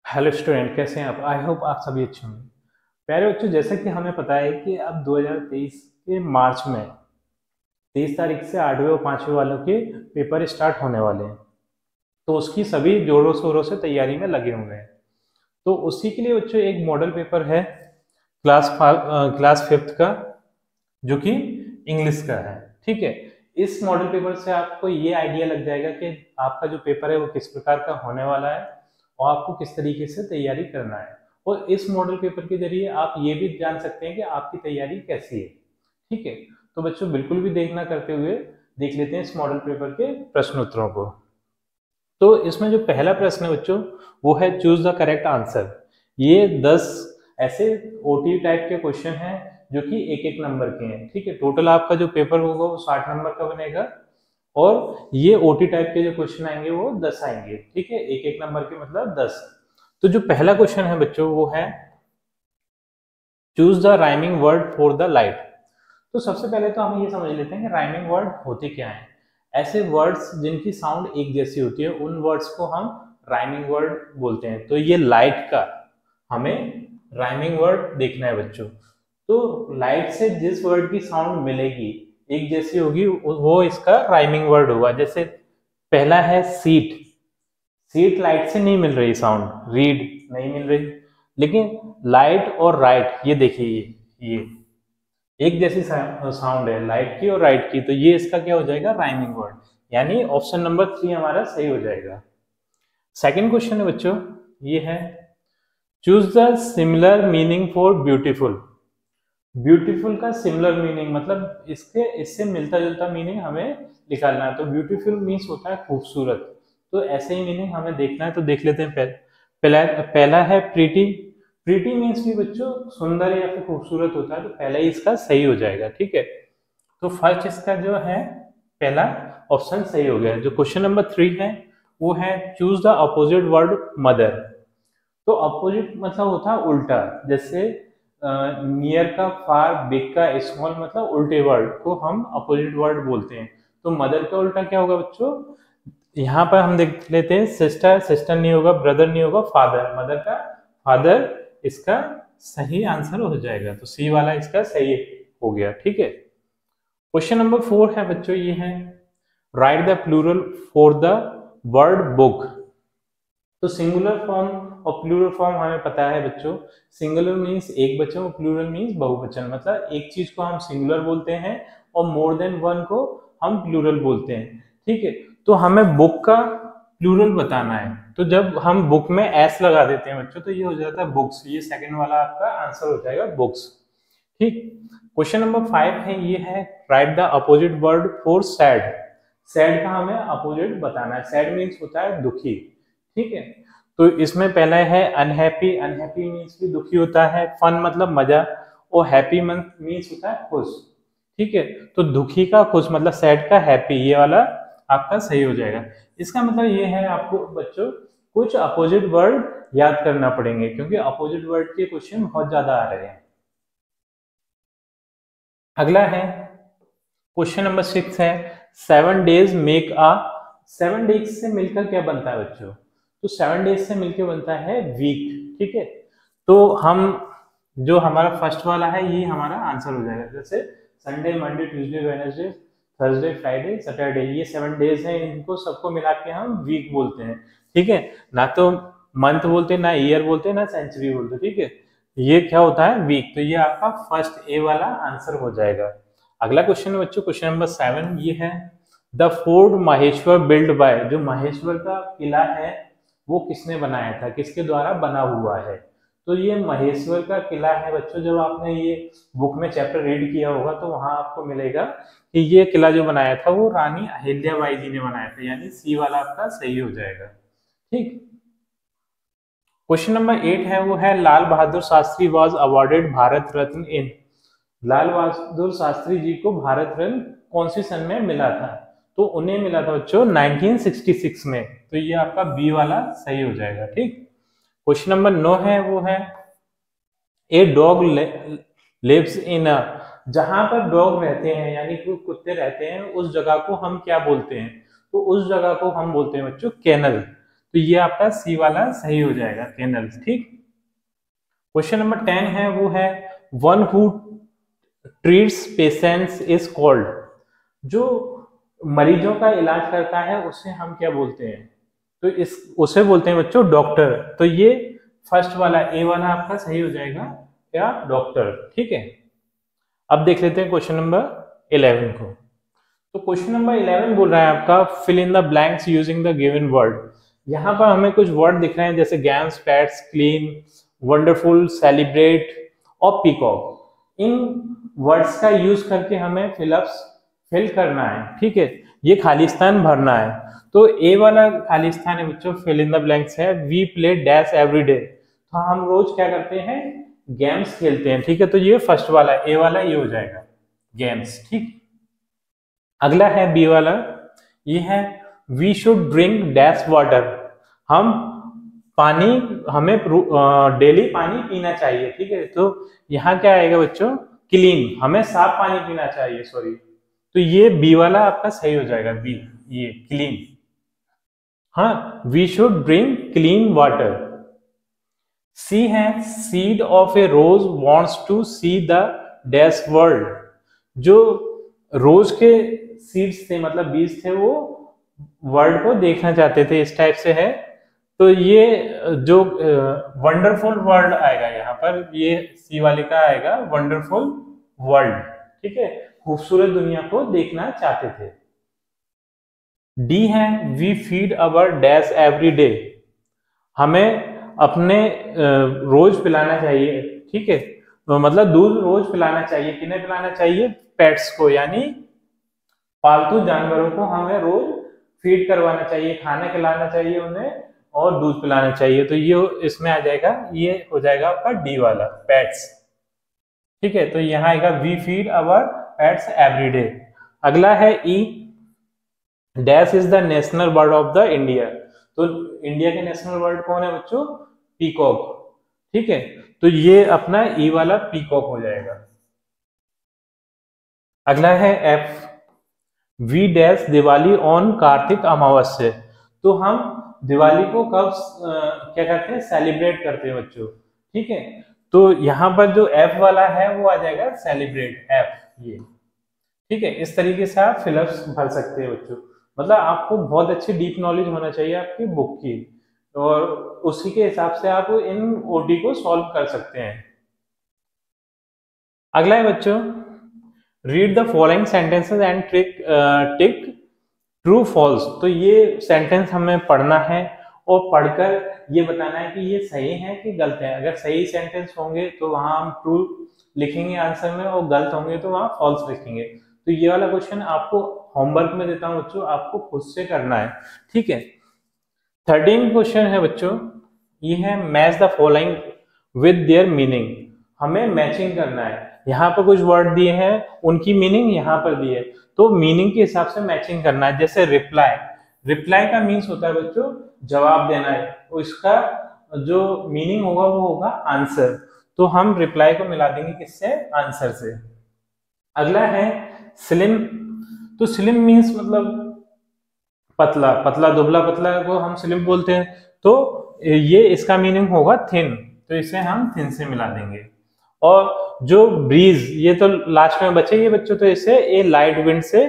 Hello student, कैसे हैं आप? आई होप आप सभी अच्छे होंगे। प्यारे बच्चों, जैसा कि हमें पता है कि अब 2023 के मार्च में 23 तारीख से 8वीं और 5वीं वालों के पेपर स्टार्ट होने वाले हैं। तो उसकी सभी जोरों शोरों से तैयारी में लगे हुए हैं। तो उसी के लिए बच्चों एक मॉडल पेपर है क्लास फिफ्थ का, जो कि इंग्लिश का है। ठीक है। इस मॉडल पेपर से आपको ये आइडिया लग जाएगा कि आपका जो पेपर है वो किस प्रकार का होने वाला है और आपको किस तरीके से तैयारी करना है। और इस मॉडल पेपर के जरिए आप ये भी जान सकते हैं कि आपकी तैयारी कैसी है। ठीक है। तो बच्चों बिल्कुल भी देखना करते हुए देख लेते हैं इस मॉडल पेपर के प्रश्न उत्तरों को। तो इसमें जो पहला प्रश्न है बच्चों, वो है चूज द करेक्ट आंसर। ये 10 ऐसे ओटी टाइप के क्वेश्चन हैं जो कि एक एक नंबर के हैं। ठीक है। टोटल आपका जो पेपर होगा वो 60 नंबर का बनेगा और ये ओटी टाइप के जो क्वेश्चन आएंगे वो 10 आएंगे। ठीक है। एक एक नंबर के मतलब 10। तो जो पहला क्वेश्चन है बच्चों वो है choose the rhyming word for the light. तो सबसे पहले तो हम ये समझ लेते हैं कि राइमिंग वर्ड होते क्या हैं। ऐसे वर्ड्स जिनकी साउंड एक जैसी होती है उन वर्ड्स को हम राइमिंग वर्ड बोलते हैं। तो ये लाइट का हमें राइमिंग वर्ड देखना है बच्चों। तो लाइट से जिस वर्ड की साउंड मिलेगी एक जैसी होगी वो इसका राइमिंग वर्ड होगा। जैसे पहला है सीट। सीट लाइट से नहीं मिल रही साउंड, रीड नहीं मिल रही। लेकिन लाइट और राइट, ये देखिए, ये एक जैसी साउंड है लाइट की और राइट की, तो ये इसका क्या हो जाएगा? Rhyming word. यानी ऑप्शन नंबर 3 हमारा सही हो जाएगा। सेकंड क्वेश्चन है बच्चों, ये है choose the similar meaning for beautiful. Beautiful का सिमिलर मीनिंग मतलब इसके इससे मिलता जुलता मीनिंग हमें निकालना है। तो ब्यूटीफुल मीन्स होता है खूबसूरत। तो ऐसे ही मीनिंग हमें देखना है। तो देख लेते हैं। पहला है प्रीटी। प्रीटी मीन्स भी बच्चों सुंदर या फिर खूबसूरत होता है। तो पहला ही इसका सही हो जाएगा। ठीक है। तो फर्स्ट इसका जो है पहला ऑप्शन सही हो गया। जो क्वेश्चन नंबर 3 है वो है choose the opposite word mother. तो अपोजिट मतलब होता है उल्टा। जैसे नियर का फार, बिग का स्मॉल, मतलब उल्टे वर्ड को हम अपोजिट वर्ड बोलते हैं। तो मदर का उल्टा क्या होगा बच्चों? यहाँ पर हम देख लेते हैं। सिस्टर, सिस्टर नहीं होगा, ब्रदर नहीं होगा, फादर, मदर का फादर इसका सही आंसर हो जाएगा। तो सी वाला इसका सही हो गया। ठीक है। क्वेश्चन नंबर 4 है बच्चों, ये है write the plural for the word book. तो सिंगुलर फॉर्म और प्लूरल फॉर्म हमें पता है बच्चों। सिंगुलर मीन्स एक वचन और प्लूरल मीन्स बहुवचन। मतलब एक चीज को हम सिंगुलर बोलते हैं और मोर देन वन को हम प्लूरल बोलते हैं। ठीक है। तो हमें बुक का प्लूरल बताना है। तो जब हम बुक में एस लगा देते हैं बच्चों तो ये हो जाता है बुक्स। ये सेकंड वाला आपका आंसर हो जाएगा, बुक्स। ठीक। क्वेश्चन नंबर 5 है, ये है write the opposite word for sad. Sad का हमें अपोजिट बताना है। सैड मीन्स होता है दुखी। ठीक है। तो इसमें पहला है अनहैप्पी। अनहैप्पी मीन्स भी दुखी होता है। फन मतलब मजा। और हैप्पी मीन्स होता है खुश। ठीक है। तो दुखी का खुश मतलब सैड का हैप्पी, ये वाला आपका सही हो जाएगा। इसका मतलब ये है आपको बच्चों कुछ अपोजिट वर्ड याद करना पड़ेंगे क्योंकि अपोजिट वर्ड के क्वेश्चन बहुत ज्यादा आ रहे हैं। अगला है क्वेश्चन नंबर 6 है 7 डेज मेक आ। 7 डेज से मिलकर क्या बनता है बच्चों? तो 7 डेज से मिलकर बनता है वीक। ठीक है। तो हम जो हमारा फर्स्ट वाला है ये हमारा आंसर हो जाएगा। जैसे Sunday, Monday, Tuesday, Wednesday, Thursday, Friday, Saturday, ये 7 डेज हैं। इनको सबको मिला के हम वीक बोलते हैं। ठीक है। ना तो मंथ बोलते, ना ईयर बोलते, ना सेंचुरी बोलते। ठीक है। ये क्या होता है? वीक। तो ये आपका फर्स्ट ए वाला आंसर हो जाएगा। अगला क्वेश्चन है बच्चों, क्वेश्चन नंबर 7, ये है the fort Maheshwar build by. जो माहेश्वर का किला है वो किसने बनाया था, किसके द्वारा बना हुआ है? तो ये महेश्वर का किला है बच्चों। जब आपने ये बुक में चैप्टर रीड किया होगा तो वहां आपको मिलेगा कि ये किला जो बनाया था वो रानी अहिल्याबाई जी ने बनाया था। यानी सी वाला आपका सही हो जाएगा। ठीक। क्वेश्चन नंबर 8 है, वो है लाल बहादुर शास्त्री वॉज अवार्डेड भारत रत्न इन। लाल बहादुर शास्त्री जी को भारत रत्न कौन सी सन में मिला था? तो उन्हें मिला था बच्चों 1966 में। तो ये आपका बी वाला सही हो जाएगा। ठीक। क्वेश्चन नंबर 9 है, वो है ए डॉग लिव्स इन अ। जहां पर डॉग रहते हैं यानी कि कुत्ते रहते हैं उस जगह को हम क्या बोलते हैं? तो उस जगह को हम बोलते हैं बच्चों केनल। तो ये आपका सी वाला सही हो जाएगा, कैनल। ठीक। क्वेश्चन नंबर 10 है, वो है one who treats patients is called. जो मरीजों का इलाज करता है उसे हम क्या बोलते हैं? तो इस उसे बोलते हैं बच्चों डॉक्टर। तो ये फर्स्ट वाला ए वाला आपका सही हो जाएगा, क्या? डॉक्टर। ठीक है। अब देख लेते हैं क्वेश्चन नंबर 11 को। तो क्वेश्चन नंबर 11 बोल रहा है आपका fill in the blanks using the given word. यहाँ पर हमें कुछ वर्ड दिख रहे हैं जैसे games, pets, clean, wonderful, celebrate और पीकॉक। इन वर्ड्स का यूज करके हमें फिल करना है। ठीक है, ये खालिस्तान भरना है। तो ए वाला खालिस्तान है बच्चों, फिल इन द ब्लैंक्स है we play dash every day. तो हम रोज क्या करते हैं? गेम्स खेलते हैं। ठीक है, तो ये फर्स्ट वाला ए वाला ये हो जाएगा, गेम्स। ठीक। अगला है बी वाला, ये है we should drink dash water. हम पानी, हमें डेली पानी पीना चाहिए। ठीक है, तो यहाँ क्या आएगा बच्चों? क्लीन, हमें साफ पानी पीना चाहिए, सॉरी। तो ये बी वाला आपका सही हो जाएगा, बी, ये क्लीन। हाँ, we should drink clean water. C है seed of a rose wants to see the dash world. जो रोज के सीड्स थे, मतलब बीज थे, वो वर्ल्ड को देखना चाहते थे, इस टाइप से है। तो ये जो वंडरफुल वर्ल्ड आएगा यहाँ पर, ये सी वाले का आएगा वंडरफुल वर्ल्ड। ठीक है, खूबसूरत दुनिया को देखना चाहते थे। डी है we feed our dash every day. हमें अपने रोज पिलाना चाहिए। ठीक है, तो मतलब दूध रोज पिलाना चाहिए। किन्हें पिलाना चाहिए? पेट्स को, यानी पालतू जानवरों को हमें रोज फीड करवाना चाहिए, खाना खिलाना चाहिए उन्हें और दूध पिलाना चाहिए। तो ये इसमें आ जाएगा, ये हो जाएगा आपका डी वाला, पेट्स। ठीक है, तो यहाँ आएगा we feed our pets every day. अगला है E, dash is the national bird of the India. तो इंडिया के नेशनल बर्ड कौन है बच्चों? पीकॉक। ठीक है, तो ये अपना ई वाला पीकॉक हो जाएगा। अगला है F, we dash Diwali on Kartik Amavasya. तो हम दिवाली को कब क्या करते हैं? सेलिब्रेट करते हैं बच्चों। ठीक है, तो यहाँ पर जो एफ वाला है वो आ जाएगा सेलिब्रेट, एफ ये। ठीक है, इस तरीके से आप फिलअप्स भर सकते हैं बच्चों। मतलब आपको बहुत अच्छी डीप नॉलेज होना चाहिए आपकी बुक की, और उसी के हिसाब से आप इन ओटी को सॉल्व कर सकते हैं। अगला है बच्चों, read the following sentences and tick true false. तो ये सेंटेंस हमें पढ़ना है और पढ़कर ये बताना है कि ये सही है कि गलत है। अगर सही सेंटेंस होंगे तो वहां हम ट्रू लिखेंगे आंसर में, और गलत होंगे तो वहां फॉल्स लिखेंगे। तो ये वाला क्वेश्चन आपको होमवर्क में देता हूं बच्चों, आपको खुद से करना है। ठीक है, 13 क्वेश्चन है बच्चों, ये है match the following with their meaning. हमें मैचिंग करना है। यहाँ पर कुछ वर्ड दिए हैं, उनकी मीनिंग यहाँ पर दी है, तो मीनिंग के हिसाब से मैचिंग करना है। जैसे रिप्लाई, रिप्लाई का मीन्स होता है बच्चों जवाब देना है, तो इसका जो मीनिंग होगा वो होगा आंसर। तो हम रिप्लाई को मिला देंगे किससे? आंसर से। अगला है स्लिम। तो स्लिम मीन्स मतलब पतला, पतला दुबला पतला को हम स्लिम बोलते हैं। तो ये इसका मीनिंग होगा थिन, तो इसे हम थिन से मिला देंगे। और जो ब्रीज, ये तो लास्ट में बचेगी बच्चों, तो इसे ए लाइट विंड से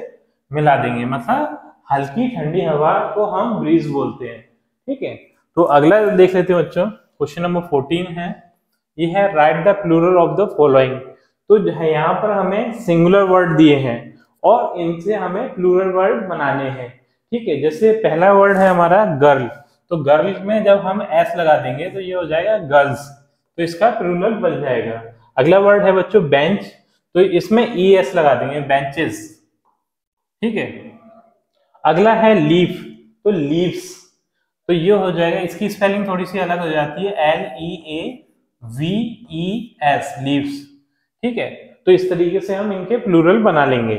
मिला देंगे, मतलब हल्की ठंडी हवा को हम ब्रीज बोलते हैं। ठीक है, तो अगला देख लेते हैं बच्चों, क्वेश्चन नंबर 14 है, ये है write the plural of the following. तो यहाँ पर हमें सिंगुलर वर्ड दिए हैं और इनसे हमें प्लूरल वर्ड बनाने हैं। ठीक है, जैसे पहला वर्ड है हमारा गर्ल, तो गर्ल में जब हम एस लगा देंगे तो ये हो जाएगा गर्ल्स, तो इसका प्लूरल बन जाएगा। अगला वर्ड है बच्चों बेंच, तो इसमें ई एस लगा देंगे, बेंचेस। ठीक है, अगला है लीफ, तो लीव्स, तो ये हो जाएगा, इसकी स्पेलिंग थोड़ी सी अलग हो जाती है, LEAVES, लीव्स। ठीक है, तो इस तरीके से हम इनके प्लूरल बना लेंगे।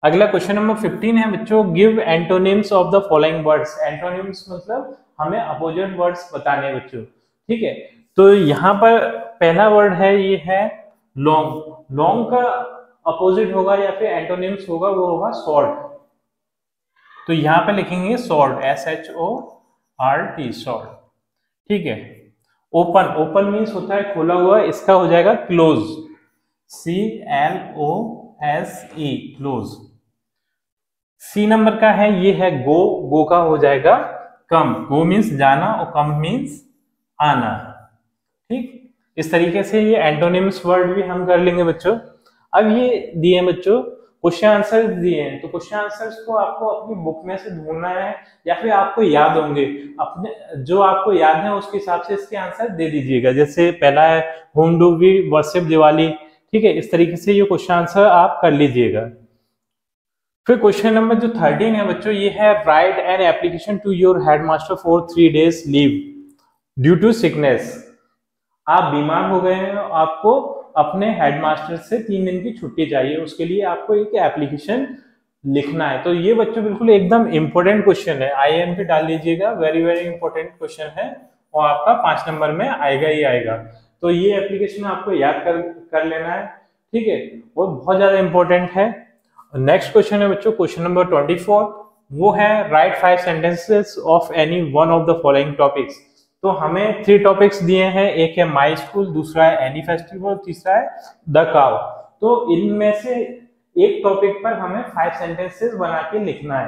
अगला क्वेश्चन नंबर 15 है बच्चों, give antonyms of the following words. Antonyms मतलब हमें अपोजिट वर्ड्स बताने हैं बच्चों। ठीक है, तो यहाँ पर पहला वर्ड है, ये है लॉन्ग। लॉन्ग का अपोजिट होगा या फिर एंटोनिम्स होगा, वो होगा शॉर्ट। तो यहाँ पे लिखेंगे सॉर्ड, SHORT, सॉर्ड। ठीक है। ओपन, ओपन मीन्स होता है खोला हुआ, इसका हो जाएगा close, CLOSE, close. C number का है, ये है गो, गो का हो जाएगा कम, गो मीन्स जाना और कम मीन्स आना। ठीक, इस तरीके से ये एंटोनिम्स वर्ड भी हम कर लेंगे बच्चों। अब ये दिए हैं बच्चों क्वेश्चन आंसर दिए हैं, तो क्वेश्चन आंसर्स को आपको अपनी बुक में से ढूंढना है या फिर आपको याद होंगे, अपने जो आपको याद है उसके हिसाब से इसके आंसर दे दीजिएगा। जैसे पहला है home do we worship Diwali, ठीक है, इस तरीके से ये क्वेश्चन आंसर आप कर लीजिएगा। फिर क्वेश्चन नंबर जो 13 है बच्चों, ये है write an application to your headmaster for 3 days leave due to sickness. आप बीमार हो गए हैं, आपको अपने हेडमास्टर से 3 दिन की छुट्टी चाहिए, उसके लिए आपको एक एप्लीकेशन लिखना है। तो ये बच्चों बिल्कुल एकदम इंपॉर्टेंट क्वेश्चन है, IM पे डाल लीजिएगा, वेरी वेरी इंपॉर्टेंट क्वेश्चन है और आपका 5 नंबर में आएगा ही आएगा। तो ये एप्लीकेशन आपको याद कर लेना है, ठीक है, वो बहुत ज्यादा इंपॉर्टेंट है। नेक्स्ट क्वेश्चन है बच्चों क्वेश्चन नंबर 24, वो है right 5 sentences of any one of the following topics. तो हमें 3 टॉपिक्स दिए हैं, एक है माई स्कूल, दूसरा है एनी फेस्टिवल, तीसरा है द काउ। तो इनमें से एक टॉपिक पर हमें 5 सेंटेंसेस बना के लिखना है।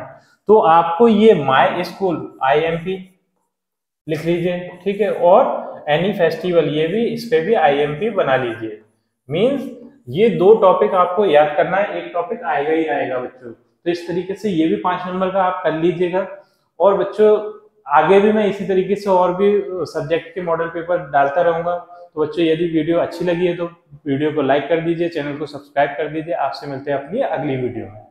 तो आपको ये माई स्कूल IMP लिख लीजिए, ठीक है, और एनी फेस्टिवल ये भी, इस पे भी IMP बना लीजिए। मीन्स ये 2 टॉपिक आपको याद करना है, एक टॉपिक आएगा ही आएगा बच्चों। तो इस तरीके से ये भी 5 नंबर का आप कर लीजिएगा। और बच्चों आगे भी मैं इसी तरीके से और भी सब्जेक्ट के मॉडल पेपर डालता रहूंगा। तो बच्चों यदि वीडियो अच्छी लगी है तो वीडियो को लाइक कर दीजिए, चैनल को सब्सक्राइब कर दीजिए। आपसे मिलते हैं अपनी अगली वीडियो में।